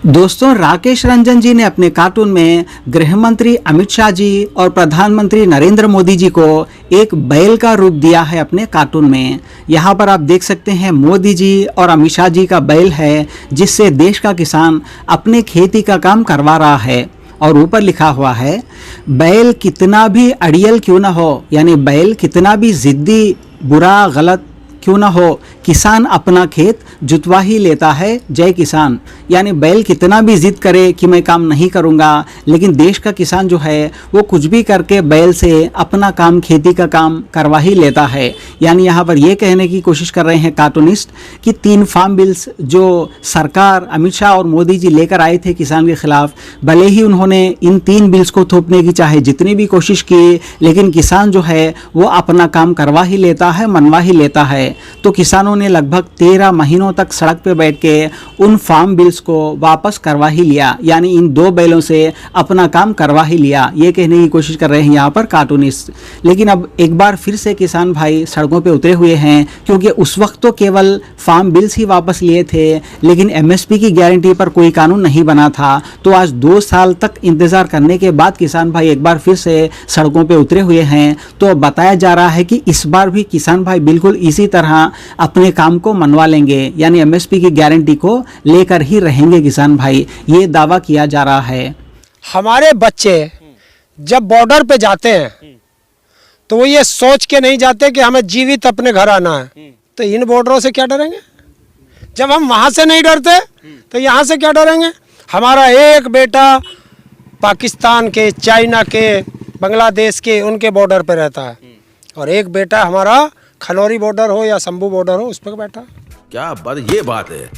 दोस्तों, राकेश रंजन जी ने अपने कार्टून में गृह मंत्री अमित शाह जी और प्रधानमंत्री नरेंद्र मोदी जी को एक बैल का रूप दिया है अपने कार्टून में। यहाँ पर आप देख सकते हैं मोदी जी और अमित शाह जी का बैल है, जिससे देश का किसान अपने खेती का काम करवा रहा है। और ऊपर लिखा हुआ है, बैल कितना भी अड़ियल क्यों ना हो, यानी बैल कितना भी जिद्दी, बुरा, गलत क्यों ना हो, किसान अपना खेत जुतवा ही लेता है। जय किसान। यानी बैल कितना भी जिद करे कि मैं काम नहीं करूँगा, लेकिन देश का किसान जो है वो कुछ भी करके बैल से अपना काम, खेती का काम करवा ही लेता है। यानी यहाँ पर ये कहने की कोशिश कर रहे हैं कार्टूनिस्ट कि 3 फार्म बिल्स जो सरकार अमित शाह और मोदी जी लेकर आए थे किसान के खिलाफ, भले ही उन्होंने इन 3 बिल्स को थोपने की चाहे जितनी भी कोशिश की, लेकिन किसान जो है वो अपना काम करवा ही लेता है, मनवा ही लेता है। तो किसानों ने लगभग 13 महीनों तक सड़क पे बैठ के उन फार्म बिल्स को वापस करवा ही लिया, यानी इन 2 बैलों से अपना काम करवा ही लिया, ये कहने की कोशिश कर रहे हैं यहाँ पर कार्टूनिस्ट। लेकिन अब एक बार फिर से किसान भाई सड़कों पे उतरे हुए हैं, क्योंकि उस वक्त तो केवल फार्म बिल्स ही वापस लिए थे, लेकिन एमएसपी की गारंटी पर कोई कानून नहीं बना था। तो आज 2 साल तक इंतजार करने के बाद किसान भाई एक बार फिर से सड़कों पे उतरे हुए हैं। तो बताया जा रहा है कि इस बार भी किसान भाई बिल्कुल इसी तरह अपने काम को मनवा लेंगे, यानी एमएसपी की गारंटी को लेकर ही रहेंगे किसान भाई, ये दावा किया जा रहा है। हमारे बच्चे जब बॉर्डर पे जाते हैं तो वो ये सोच के नहीं जाते कि हमें जीवित अपने घर आना है। तो इन बॉर्डरों से क्या डरेंगे? जब हम वहां से नहीं डरते तो यहाँ से क्या डरेंगे? हमारा एक बेटा पाकिस्तान के, चाइना के, बांग्लादेश के, उनके बॉर्डर पे रहता है, और एक बेटा हमारा खनौरी बॉर्डर हो या शंभू बॉर्डर हो उस पर बैठा। क्या बात, ये बात है।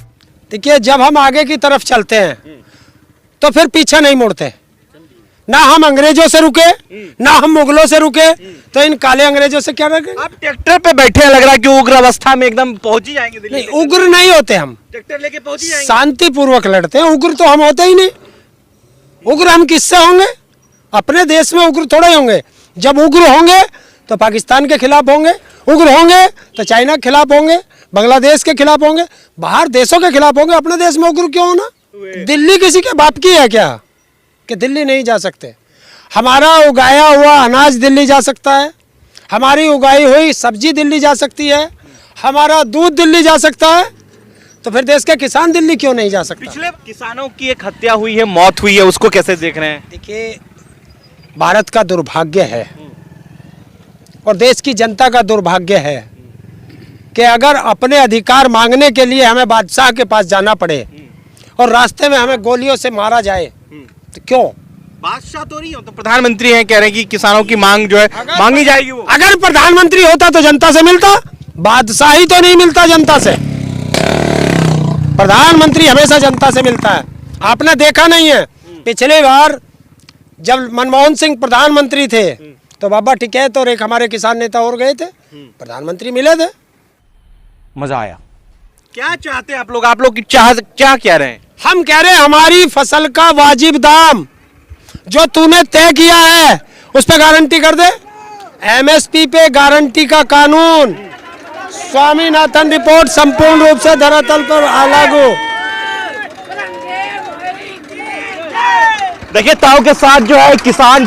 देखिए, जब हम आगे की तरफ चलते हैं तो फिर पीछे नहीं मुड़ते। ना हम अंग्रेजों से रुके, ना हम मुगलों से रुके, तो इन काले अंग्रेजों से क्या रुके? आप ट्रैक्टर पे बैठे हैं, लग रहा है कि उग्र अवस्था में एकदम पहुंच ही जाएंगे दिल्ली। नहीं, उग्र नहीं होते हम, ट्रैक्टर लेके पहुंच ही जाएंगे। शांतिपूर्वक लड़ते हैं। उग्र तो हम होते ही नहीं। उग्र हम किससे होंगे? अपने देश में उग्र थोड़े होंगे। जब उग्र होंगे तो पाकिस्तान के खिलाफ होंगे, उग्र होंगे तो चाइना के खिलाफ होंगे, बांग्लादेश के खिलाप होंगे, बाहर देशों के खिलाफ होंगे। अपने देश में उग्र क्यों होना? दिल्ली किसी के बाप की है क्या कि दिल्ली नहीं जा सकते? हमारा उगाया हुआ अनाज दिल्ली जा सकता है, हमारी उगाई हुई सब्जी दिल्ली जा सकती है, हमारा दूध दिल्ली जा सकता है, तो फिर देश के किसान दिल्ली क्यों नहीं जा सकता? पिछले किसानों की एक हत्या हुई है, मौत हुई है, उसको कैसे देख रहे हैं? देखिए, भारत का दुर्भाग्य है और देश की जनता का दुर्भाग्य है कि अगर अपने अधिकार मांगने के लिए हमें बादशाह के पास जाना पड़े और रास्ते में हमें गोलियों से मारा जाए, तो क्यों? बादशाह तो नहीं हो, तो प्रधानमंत्री हैं, कह रहे हैं कि किसानों की मांग जो है मांगी जाएगी। वो अगर प्रधानमंत्री होता तो जनता से मिलता, बादशाह ही तो नहीं मिलता जनता से। प्रधानमंत्री हमेशा जनता से मिलता है। आपने देखा नहीं है, पिछली बार जब मनमोहन सिंह प्रधानमंत्री थे तो बाबा टिकैत और एक हमारे किसान नेता और गए थे, प्रधानमंत्री मिले थे, मजा आया। क्या चाहते हैं आप लोग की चाह क्या कह रहे हैं? हम कह रहे हैं हमारी फसल का वाजिब दाम जो तूने तय किया है उस पे गारंटी कर दे। एमएसपी पे गारंटी का कानून, स्वामीनाथन रिपोर्ट संपूर्ण रूप से धरातल पर लागू। देखिए, ताव के साथ जो है किसान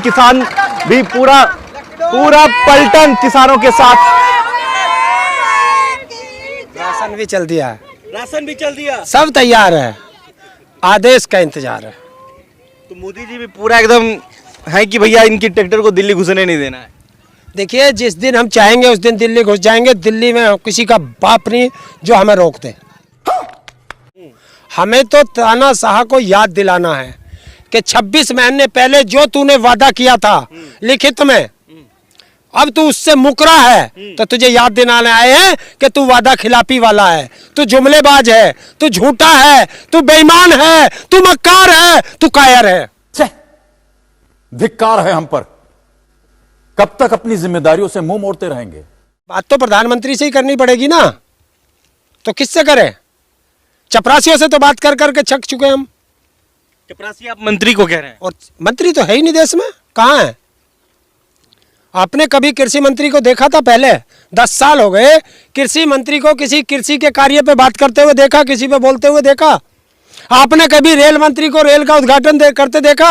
भी पूरा पलटन किसानों के साथ। राशन भी चल दिया है, राशन भी चल दिया, सब तैयार है, आदेश का इंतजार है। तो मोदी जी भी पूरा एकदम है कि भैया इनकी ट्रैक्टर को दिल्ली घुसने नहीं देना है। देखिए, जिस दिन हम चाहेंगे उस दिन दिल्ली घुस जाएंगे। दिल्ली में किसी का बाप नहीं जो हमें रोक दे। हमें तो तानाशाह को याद दिलाना है कि 26 महीने पहले जो तूने वादा किया था लिखित में, अब तू उससे मुकरा है, तो तुझे याद दिलाने आए हैं कि तू वादा खिलाफी वाला है, तू जुमलेबाज है, तू झूठा है, तू बेईमान है, तू मक्कार है, तू कायर है। धिक्कार है हम पर। कब तक अपनी जिम्मेदारियों से मुंह मोड़ते रहेंगे? बात तो प्रधानमंत्री से ही करनी पड़ेगी ना, तो किससे करें? चपरासियों से तो बात कर करके थक चुके हम। चपरासी आप मंत्री को कह रहे हैं? और मंत्री तो है ही नहीं देश में, कहाँ है? आपने कभी कृषि मंत्री को देखा था? पहले 10 साल हो गए कृषि मंत्री को किसी कृषि के कार्य पे बात करते हुए देखा, किसी पे बोलते हुए देखा? आपने कभी रेल मंत्री को रेल का उद्घाटन करते देखा?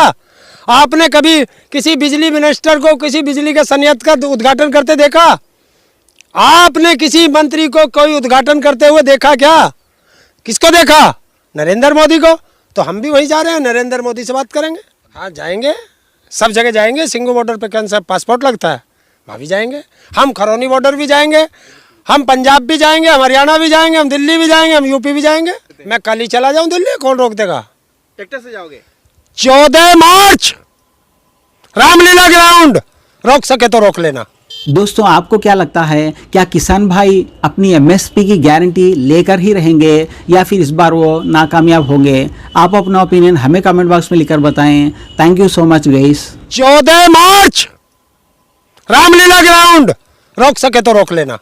आपने कभी किसी बिजली मिनिस्टर को किसी बिजली के संयंत्र का उद्घाटन करते देखा? आपने किसी मंत्री को कोई उद्घाटन करते हुए देखा क्या? किसको देखा? नरेंद्र मोदी को। तो हम भी वहीं जा रहे हैं, नरेंद्र मोदी से बात करेंगे। हाँ जाएंगे, सब जगह जाएंगे। सिंगू बॉर्डर पे कौन सा पासपोर्ट लगता है, वहाँ भी जाएंगे। हम खरौनी बॉर्डर भी जाएंगे, हम पंजाब भी जाएंगे, हम हरियाणा भी जाएंगे, हम दिल्ली भी जाएंगे, हम यूपी भी जाएंगे। मैं कल ही चला जाऊं दिल्ली, कौन रोक देगा? ट्रैक्टर से जाओगे? 14 मार्च रामलीला ग्राउंड, रोक सके तो रोक लेना। दोस्तों, आपको क्या लगता है, क्या किसान भाई अपनी एमएसपी की गारंटी लेकर ही रहेंगे या फिर इस बार वो नाकामयाब होंगे? आप अपना ओपिनियन हमें कमेंट बॉक्स में लिखकर बताएं। Thank you so much guys. 14 March Ramlila ground, रोक सके तो रोक लेना।